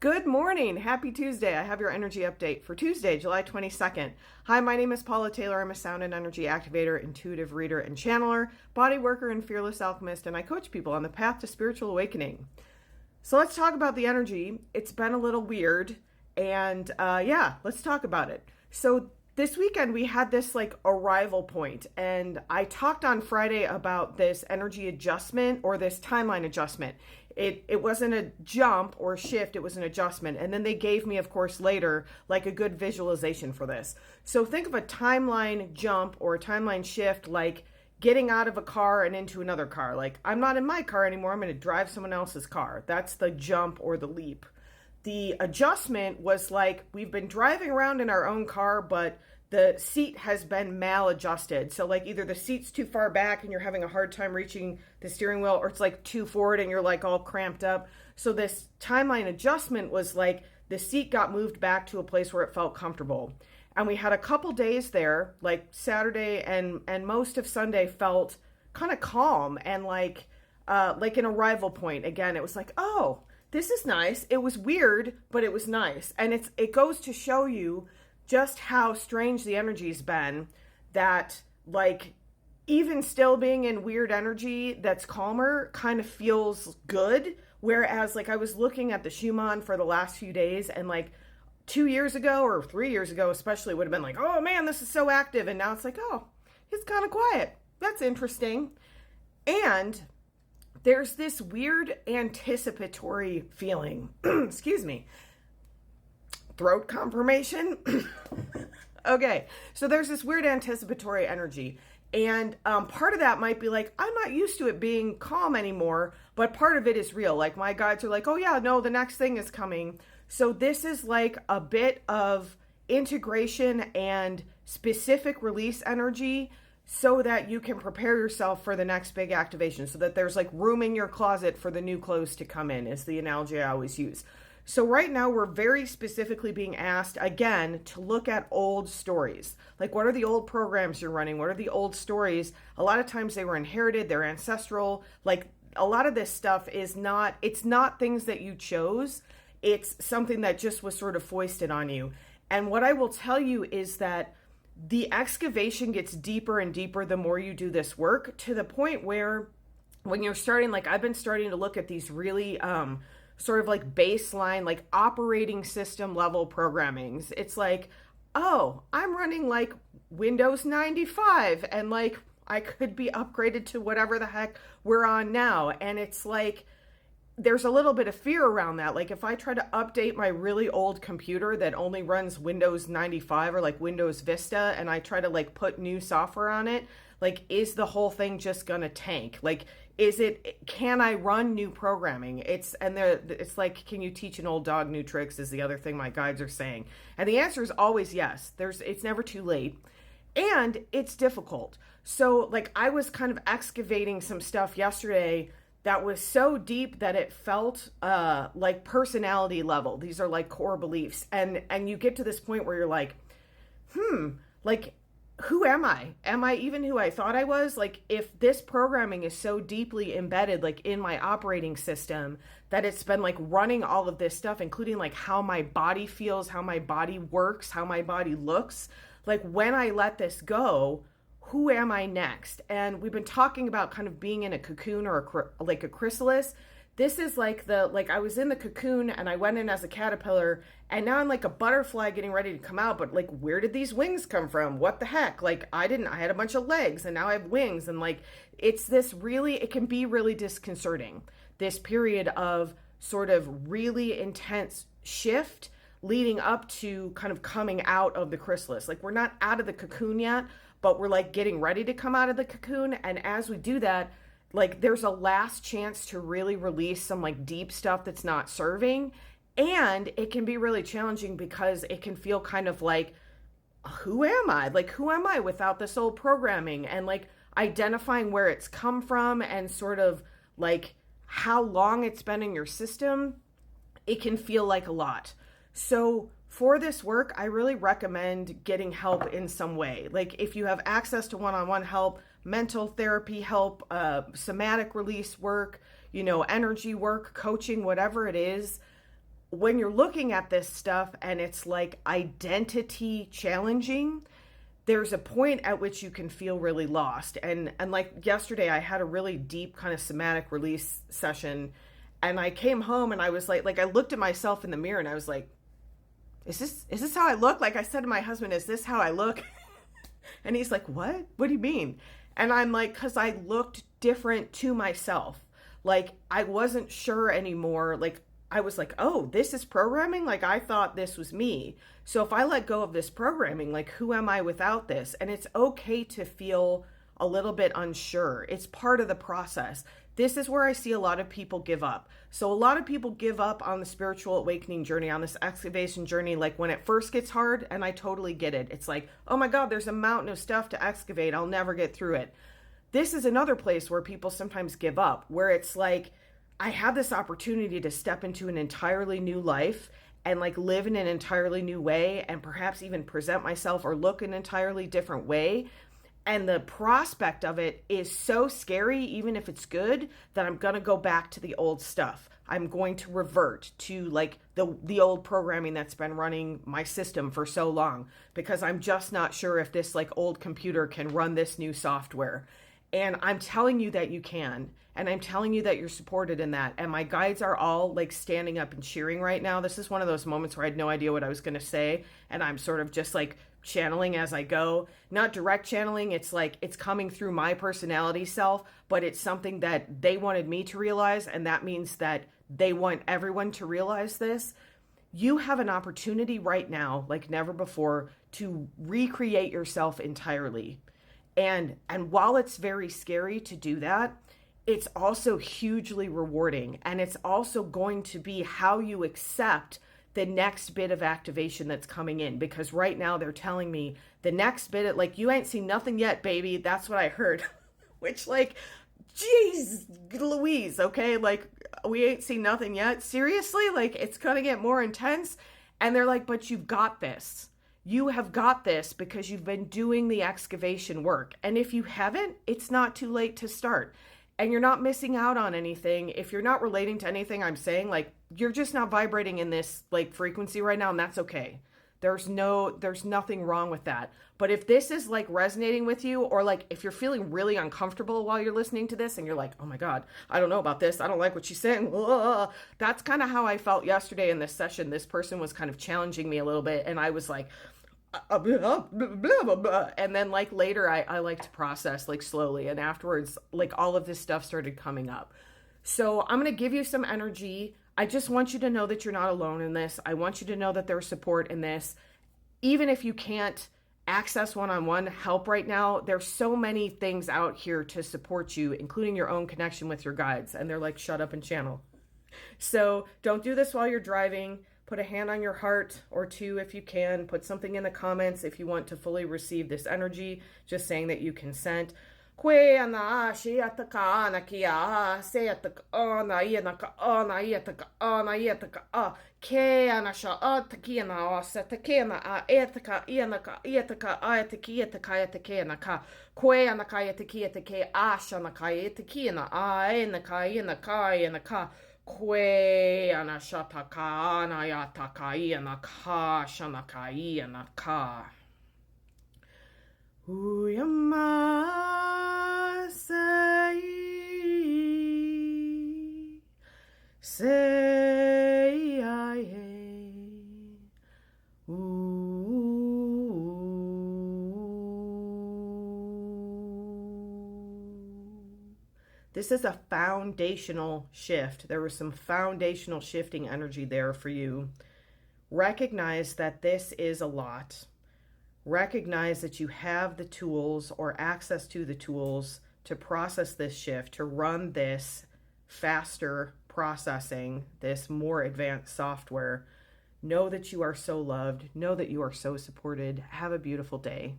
Good morning. Happy Tuesday. I have your energy update for Tuesday, July 22nd. Hi, my name is Paula Taylor. I'm a sound and energy activator, intuitive reader, and channeler, body worker, and fearless alchemist, and I coach people on the path to spiritual awakening. So let's talk about the energy. It's been a little weird, and let's talk about it. So this weekend we had this arrival point, and I talked on Friday about this energy adjustment or this timeline adjustment. It wasn't a jump or a shift, it was an adjustment. And then they gave me, of course, later, like a good visualization for this. So think of a timeline jump or a timeline shift like getting out of a car and into another car. Like, I'm not in my car anymore, I'm going to drive someone else's car. That's the jump or the leap. The adjustment was like we've been driving around in our own car, but the seat has been maladjusted. So like either the seat's too far back and you're having a hard time reaching the steering wheel, or it's like too forward and you're like all cramped up. So this timeline adjustment was like the seat got moved back to a place where it felt comfortable. And we had a couple days there, like Saturday and most of Sunday felt kind of calm and like an arrival point. Again, it was like, oh, this is nice. It was weird, but it was nice. And it goes to show you just how strange the energy's been, that like even still being in weird energy that's calmer kind of feels good. Whereas like I was looking at the Schumann for the last few days, and like 2 years ago or 3 years ago especially would have been like, oh man, this is so active. And now it's like, oh, it's kind of quiet. That's interesting. And there's this weird anticipatory feeling. Excuse me. Throat confirmation. Okay, so there's this weird anticipatory energy. And part of that might be like, I'm not used to it being calm anymore, but part of it is real. Like my guides are like, oh yeah, no, the next thing is coming. So this is like a bit of integration and specific release energy so that you can prepare yourself for the next big activation, so that there's like room in your closet for the new clothes to come in, is the analogy I always use. So right now we're very specifically being asked again to look at old stories. Like, what are the old programs you're running? What are the old stories? A lot of times they were inherited, they're ancestral. Like a lot of this stuff it's not things that you chose. It's something that just was sort of foisted on you. And what I will tell you is that the excavation gets deeper and deeper the more you do this work, to the point where when you're starting, like I've been starting to look at these really sort of like baseline, like operating system level programmings. It's like, oh, I'm running like Windows 95 and like I could be upgraded to whatever the heck we're on now. And it's like, there's a little bit of fear around that. Like if I try to update my really old computer that only runs Windows 95 or like Windows Vista, and I try to like put new software on it, like is the whole thing just gonna tank? Like, can I run new programming? It's like, can you teach an old dog new tricks, is the other thing my guides are saying. And the answer is always yes. It's never too late. And it's difficult. So like I was kind of excavating some stuff yesterday that was so deep that it felt like personality level. These are like core beliefs. And you get to this point where you're like, like, who am I? Am I even who I thought I was? Like, if this programming is so deeply embedded, like in my operating system, that it's been like running all of this stuff, including like how my body feels, how my body works, how my body looks. Like when I let this go, who am I next? And we've been talking about kind of being in a cocoon or like a chrysalis. This is like I was in the cocoon and I went in as a caterpillar, and now I'm like a butterfly getting ready to come out, but like, where did these wings come from? What the heck? Like I had a bunch of legs and now I have wings. And like, it can be really disconcerting, this period of sort of really intense shift leading up to kind of coming out of the chrysalis. Like we're not out of the cocoon yet, but we're like getting ready to come out of the cocoon. And as we do that, like there's a last chance to really release some like deep stuff that's not serving. And it can be really challenging because it can feel kind of like, who am I? Like, who am I without this old programming? And like identifying where it's come from and sort of like how long it's been in your system, it can feel like a lot. So for this work, I really recommend getting help in some way. Like if you have access to one-on-one help, mental therapy help, somatic release work, energy work, coaching, whatever it is, when you're looking at this stuff and it's like identity challenging, there's a point at which you can feel really lost. And like yesterday, I had a really deep kind of somatic release session, and I came home and I was like I looked at myself in the mirror and I was like, is this how I look? Like I said to my husband, is this how I look? And he's like, what do you mean? And I'm like, because I looked different to myself. Like I wasn't sure anymore. Like I was like, oh, this is programming? Like I thought this was me. So if I let go of this programming, like who am I without this? And it's okay to feel a little bit unsure. It's part of the process. This is where I see a lot of people give up. So a lot of people give up on the spiritual awakening journey, on this excavation journey, like when it first gets hard, and I totally get it. It's like, oh my God, there's a mountain of stuff to excavate. I'll never get through it. This is another place where people sometimes give up, where it's like, I have this opportunity to step into an entirely new life and like live in an entirely new way and perhaps even present myself or look an entirely different way. And the prospect of it is so scary, even if it's good, that I'm going to go back to the old stuff. I'm going to revert to like the old programming that's been running my system for so long, because I'm just not sure if this like old computer can run this new software. And I'm telling you that you can. And I'm telling you that you're supported in that. And my guides are all like standing up and cheering right now. This is one of those moments where I had no idea what I was going to say. And I'm sort of just like channeling as I go. Not direct channeling. It's like it's coming through my personality self, but it's something that they wanted me to realize. And that means that they want everyone to realize this. You have an opportunity right now, like never before, to recreate yourself entirely. And while it's very scary to do that, it's also hugely rewarding. And it's also going to be how you accept the next bit of activation that's coming in. Because right now they're telling me the next bit, like, you ain't seen nothing yet, baby. That's what I heard. Which, like, geez Louise, okay? Like, we ain't seen nothing yet. Seriously? Like, it's going to get more intense. And they're like, but you've got this. You have got this because you've been doing the excavation work. And if you haven't, it's not too late to start. And you're not missing out on anything. If you're not relating to anything I'm saying, like, you're just not vibrating in this like frequency right now, and that's okay. There's nothing wrong with that. But if this is like resonating with you, or like if you're feeling really uncomfortable while you're listening to this and you're like, oh my God, I don't know about this, I don't like what she's saying, that's kind of how I felt yesterday in this session. This person was kind of challenging me a little bit, and I was like, blah, blah, blah. And then like later I like to process like slowly, and afterwards like all of this stuff started coming up. So I'm going to give you some energy. I just want you to know that you're not alone in this. I want you to know that there's support in this. Even if you can't access one-on-one help right now, there's so many things out here to support you, including your own connection with your guides. And they're like, shut up and channel. So don't do this while you're driving. Put a hand on your heart, or two if you can. Put something in the comments if you want to fully receive this energy, just saying that you consent. Kwe anashataka anayataka anaka shanaka anaka. Uyama say aye. This is a foundational shift. There was some foundational shifting energy there for you. Recognize that this is a lot. Recognize that you have the tools or access to the tools to process this shift, to run this faster processing, this more advanced software. Know that you are so loved. Know that you are so supported. Have a beautiful day.